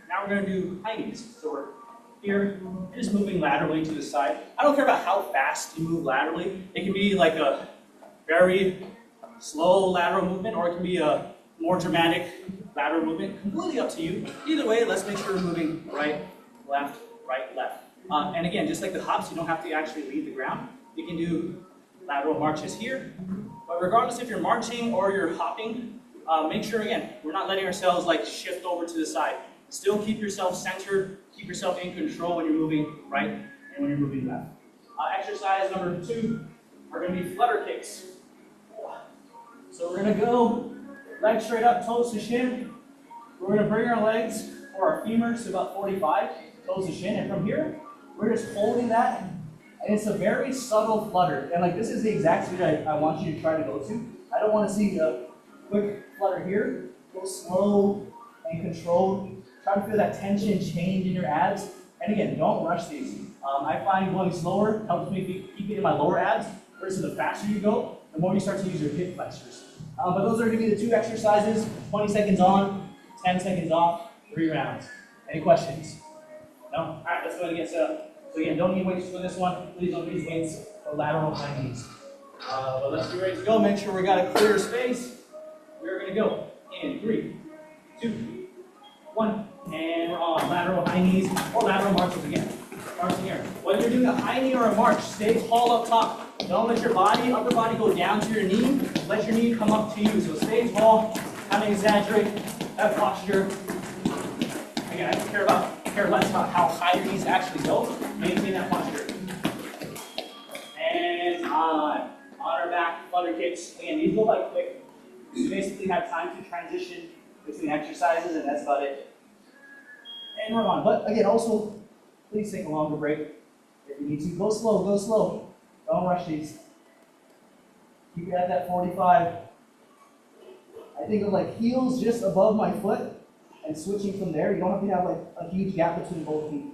Now we're going to do high knees. So we're here, you're just moving laterally to the side. I don't care about how fast you move laterally. It can be like a very slow lateral movement, or it can be a more dramatic lateral movement. Completely up to you. Either way, let's make sure we're moving right, left, right, left. And again, just like the hops, you don't have to actually leave the ground. You can do lateral marches here. But regardless if you're marching or you're hopping, make sure, again, we're not letting ourselves like shift over to the side. Still keep yourself centered, keep yourself in control when you're moving right and when you're moving left. Exercise number 2 are going to be flutter kicks. So we're going to go legs straight up, toes to shin. We're going to bring our legs or our femurs to about 45, toes to shin. And from here, we're just holding that. And it's a very subtle flutter. And like this is the exact speed I want you to try to go to. I don't want to see a quick flutter here. Go slow and controlled. Try to feel that tension change in your abs. And again, don't rush these. I find going slower helps me keep it in my lower abs, versus the faster you go, the more you start to use your hip flexors. But those are going to be the 2 exercises, 20 seconds on, 10 seconds off, 3 rounds. Any questions? No? All right, let's go ahead and get set up. So again, don't need weights for this one. Please don't use weights for lateral high knees. But let's be ready to go. Make sure we got a clear space. We're going to go in 3, 2, 1. And we're on lateral high knees or lateral marches again. Marching here. Whether you're doing a high knee or a march, stay tall up top. Don't let your upper body go down to your knee. Let your knee come up to you. So stay tall, kind of exaggerate that posture. Again, I don't care less about how high your knees actually go. Maintain that posture. And on our back, flutter kicks. Again, these go by quick. You basically have time to transition between exercises, and that's about it. And we're on. But again, also, please take a longer break if you need to. Go slow, go slow. Don't rush these. Keep it at that 45. I think of like heels just above my foot and switching from there. You don't have to have like a huge gap between both feet.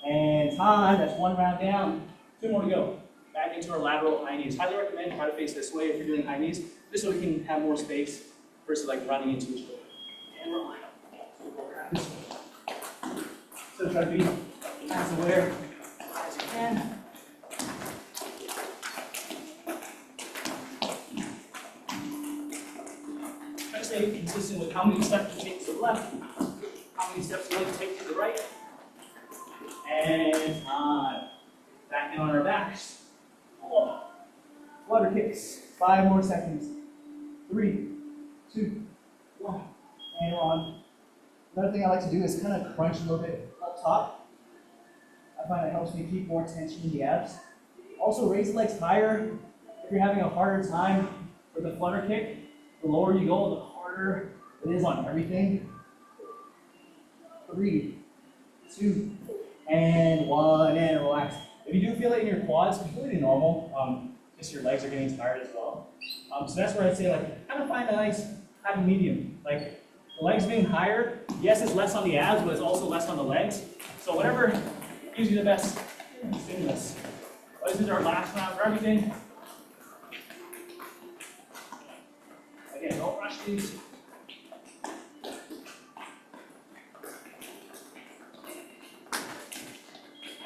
And time, that's 1 round down. 2 more to go. Back into our lateral high knees. Highly recommend try to face this way if you're doing high knees. This way we can have more space versus like running into each other. And we're on. So try to be as aware as you can. Try to stay consistent with how many steps you take to the left, how many steps you want to take to the right. And time. Back in on our backs. Flutter kicks. 5 more seconds. 3, 2, 1. And we're on. Another thing I like to do is kind of crunch a little bit up top. I find it helps me keep more tension in the abs. Also, raise the legs higher. If you're having a harder time with the flutter kick, the lower you go, the harder it is on everything. 3, 2, and 1, and relax. If you do feel it in your quads, completely normal. Just your legs are getting tired as well. So that's where I'd say, like, kind of find a nice happy medium. Like, the legs being higher, yes, it's less on the abs, but it's also less on the legs. So whatever gives you the best stimulus. Well, this is our last round for everything. Again, don't rush these.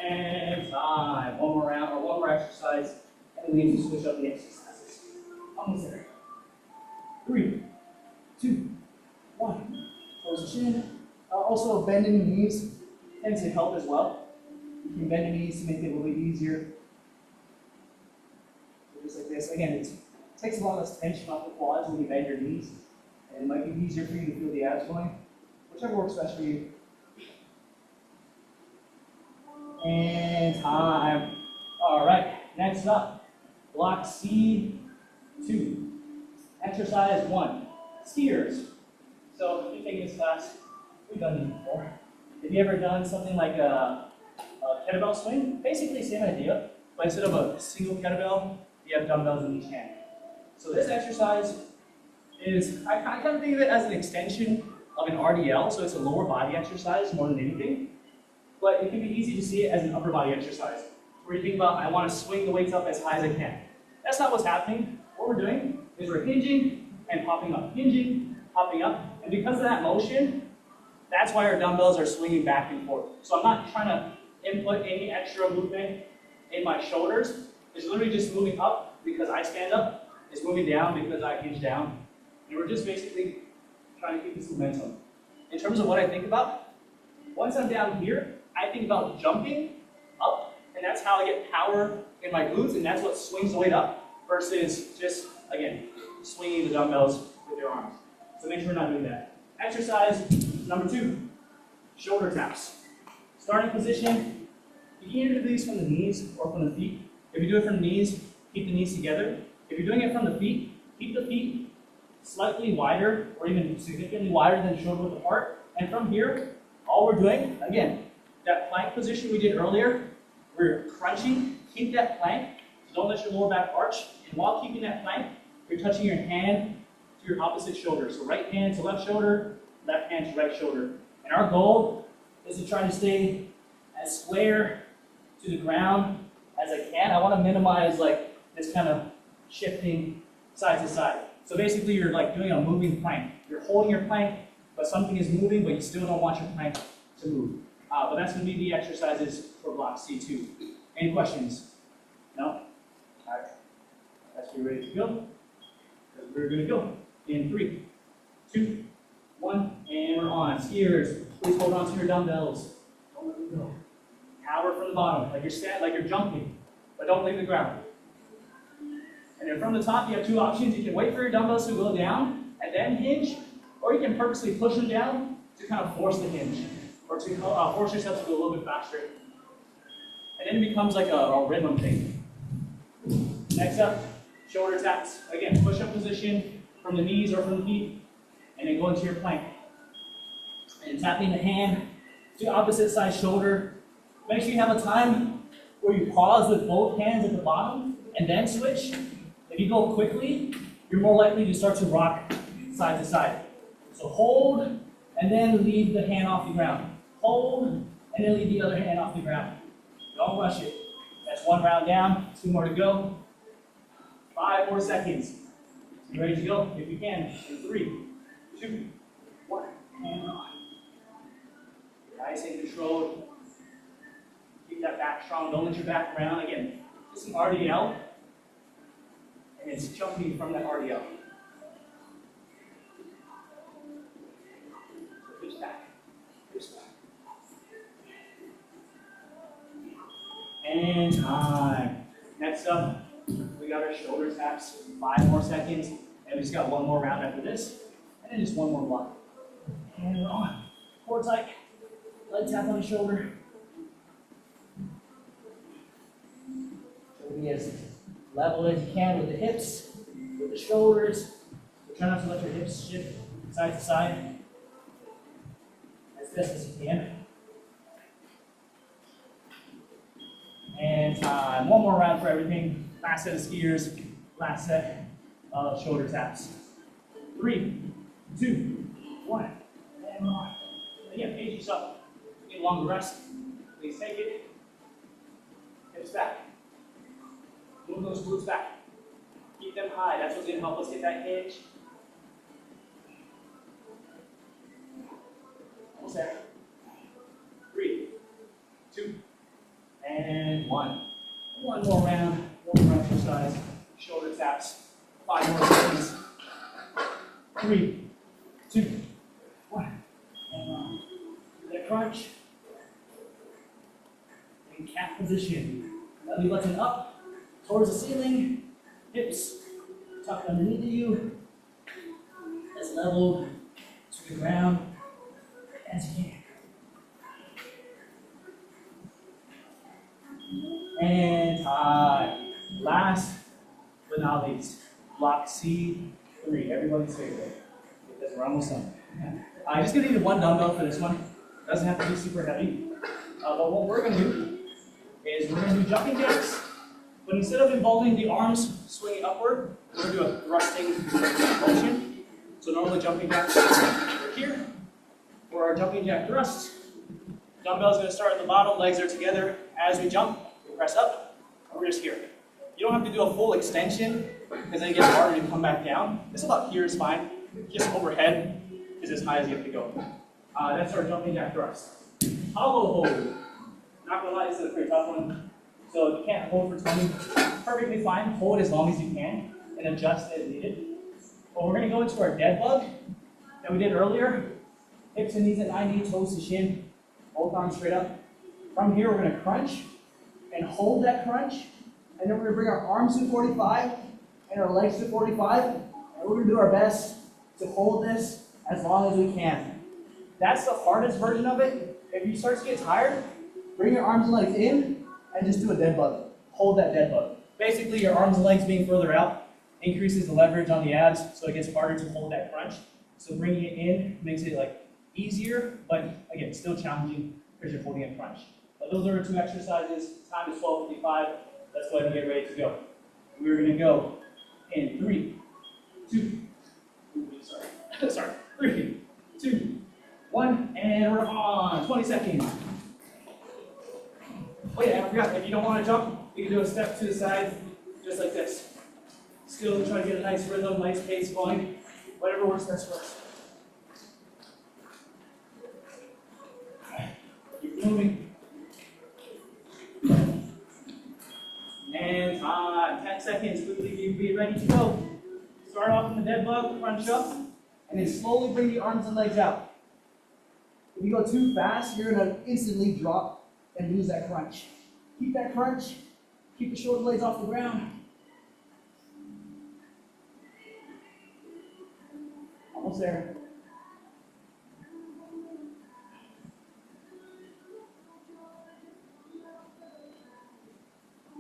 And time. 1 more round, or 1 more exercise, and then we need to switch up the exercises. Almost there. 3, 2, 1. Toes to chin. Also, bending the knees tends to help as well. You can bend the knees to make it a little bit easier. So just like this. Again, it takes a lot less tension off the quads when you bend your knees, and it might be easier for you to feel the abs going. Whichever works best for you. And time. All right, next up, block C2. Exercise 1, skiers. So if you're taking this class, we've done these before. Have you ever done something like a kettlebell swing. Basically same idea, but instead of a single kettlebell, you have dumbbells in each hand. So this exercise is, I kind of think of it as an extension of an RDL, so it's a lower body exercise more than anything. But it can be easy to see it as an upper body exercise, where you think about, I want to swing the weights up as high as I can. That's not what's happening. What we're doing is we're hinging and popping up, hinging, popping up, and because of that motion, that's why our dumbbells are swinging back and forth. So I'm not trying to input any extra movement in my shoulders. It's literally just moving up because I stand up. It's moving down because I hinge down. And we're just basically trying to keep this momentum. In terms of what I think about, once I'm down here, I think about jumping up, and that's how I get power in my glutes, and that's what swings the weight up, versus just, again, swinging the dumbbells with your arms. So make sure we're not doing that. Exercise number 2, shoulder taps. Starting position, you can either do these from the knees or from the feet. If you do it from the knees, keep the knees together. If you're doing it from the feet, keep the feet slightly wider, or even significantly wider than shoulder width apart. And from here, all we're doing, again, that plank position we did earlier, we're crunching, keep that plank, so don't let your lower back arch, and while keeping that plank, you're touching your hand to your opposite shoulder. So right hand to left shoulder, left hand to right shoulder. And our goal is to try to stay as square to the ground as I can. I want to minimize like this kind of shifting side to side. So basically you're like doing a moving plank. You're holding your plank, but something is moving, but you still don't want your plank to move. But that's going to be the exercises for block C2. Any questions? No? All right. That's you ready to go. Because we're going to go in 3, 2, 1, and we're on. Skiers, please hold on to your dumbbells. Don't let them go. Power from the bottom, like you're jumping, but don't leave the ground. And then from the top, you have 2 options. You can wait for your dumbbells to go down and then hinge, or you can purposely push them down to kind of force the hinge, or to force yourself to go a little bit faster. And then it becomes like a rhythm thing. Next up, shoulder taps. Again, push-up position from the knees or from the feet, and then go into your plank. And tapping the hand to opposite side shoulder. Make sure you have a time where you pause with both hands at the bottom and then switch. If you go quickly, you're more likely to start to rock side to side. So hold, and then leave the hand off the ground. Hold, and then leave the other hand off the ground. Don't rush it. That's 1 round down, 2 more to go. 5 more seconds. You ready to go? If you can. In 3, 2, 1, and on. Nice and controlled. Keep that back strong. Don't let your back round. Again, just an RDL. And it's jumping from that RDL. So hips back. Hips back. And time. Next up, we got our shoulder taps. 5 more seconds. And we just got 1 more round after this. And then just 1 more block. And we're on. Core tight. Leg tap on the shoulder. So be as level as you can with the hips, with the shoulders. So try not to let your hips shift side to side as best as you can. And time. 1 more round for everything. Last set of skiers. Last set of shoulder taps. 3, 2, 1, and on. Again, pace yourself. Get a longer rest. Please take it. Hips back. Move those glutes back. Keep them high. That's what's going to help us get that hinge. Almost there. 3, 2, and 1. 1 more round. 1 more exercise. Shoulder taps. 5 more seconds. 3, 2, 1. And on. Leg crunch. In cat position. Belly button up towards the ceiling. Hips tucked underneath you. As leveled to the ground as you can. And time. Last but not least, block C3. Everybody's favorite. Because we're almost done. I'm just going to need 1 dumbbell for this one. Doesn't have to be super heavy. But what we're going to do is we're going to do jumping jacks, but instead of involving the arms swinging upward, we're going to do a thrusting motion. So normally jumping jacks are here, for our jumping jack thrust. Dumbbell's going to start at the bottom, legs are together. As we jump, we press up, and we're just here. You don't have to do a full extension, because then it gets harder to come back down. This about here is fine. Just overhead is as high as you have to go. That's our jumping jack thrust. Hollow hold. Not gonna lie, this is a pretty tough one. So if you can't hold for 20, perfectly fine. Hold as long as you can and adjust as needed. But we're gonna go into our dead bug that we did earlier. Hips and knees at 90, toes to shin, both arms straight up. From here, we're gonna crunch and hold that crunch. And then we're gonna bring our arms to 45 and our legs to 45. And we're gonna do our best to hold this as long as we can. That's the hardest version of it. If you start to get tired, bring your arms and legs in and just do a dead bug. Hold that dead bug. Basically, your arms and legs being further out increases the leverage on the abs, so it gets harder to hold that crunch. So bringing it in makes it like easier, but again, still challenging because you're holding a crunch. But those are our two exercises. Time is 12:55. Let's go ahead and get ready to go. We're gonna go in 3, 2, sorry, 3, 2, 1, and we're on. 20 seconds. Oh yeah, I forgot, if you don't want to jump, you can do a step to the side, just like this. Still try to get a nice rhythm, nice pace going, whatever works best for us. Keep moving. And time, 10 seconds, quickly be ready to go. Start off in the dead bug, crunch up, and then slowly bring the arms and legs out. If you go too fast, you're gonna instantly drop and lose that crunch. Keep that crunch, keep the shoulder blades off the ground. Almost there.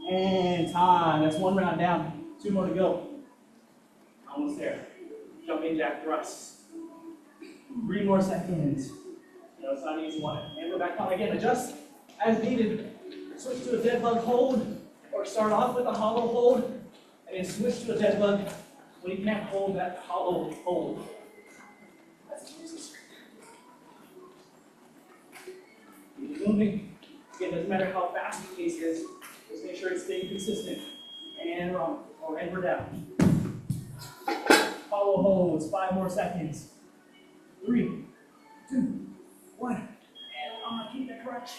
And time, that's one round down, 2 more to go. Almost there. Jumping jack thrusts. 3 more seconds. You know, it's not an easy one. And we're back on again. Adjust as needed. Switch to a dead bug hold, or start off with a hollow hold, and then switch to a dead bug when you can't hold that hollow hold. That's easy. Keep moving. Again, doesn't matter how fast the pace is, just make sure it's staying consistent. And we're on, and we're down. Hollow holds, 5 more seconds. 3, 2, 1, and on. Keep that crunch.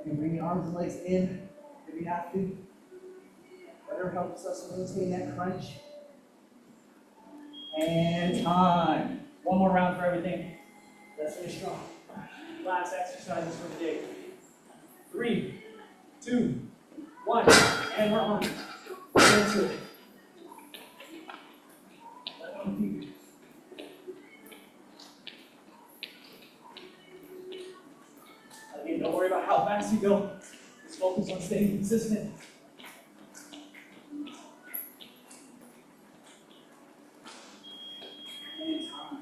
And bring the arms and legs in if you have to. Whatever helps us maintain that crunch. And time. 1 more round for everything. Let's finish strong. Last exercises for the day. 3, 2, 1, and we're on. Get into it. Again, don't worry about how fast you go. Just focus on staying consistent. And time.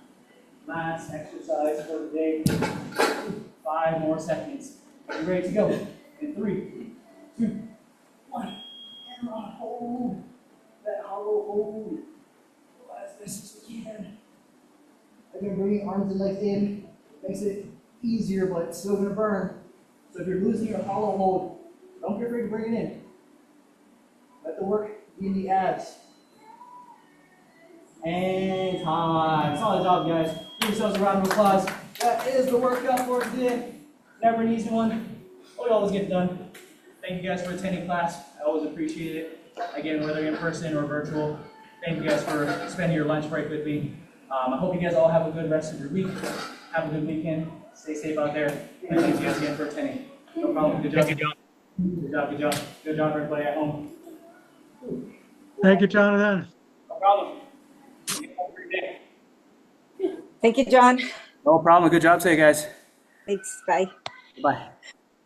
Last exercise for the day. 5 more seconds. Are you ready to go? In 3, 2, 1. And we're on. Hold that hollow hold. As best as we can. Again, bringing arms and legs in makes it easier, but it's still going to burn. So if you're losing your hollow hold, don't be afraid to bring it in. Let the work be in the abs. And time. Solid job, guys. Give yourselves a round of applause. That is the workout for today. Never an easy one, but we always get done. Thank you guys for attending class. I always appreciate it. Again, whether in person or virtual, thank you guys for spending your lunch break with me. I hope you guys all have a good rest of your week. Have a good weekend. Stay safe out there. And thank you guys again for attending. No problem. Good job. Thank you, John. Good job, good job. Good job, everybody at home. Thank you, Jonathan. No problem. Have a great day. Thank you, John. No problem. Good job today, guys. Thanks. Bye. Bye.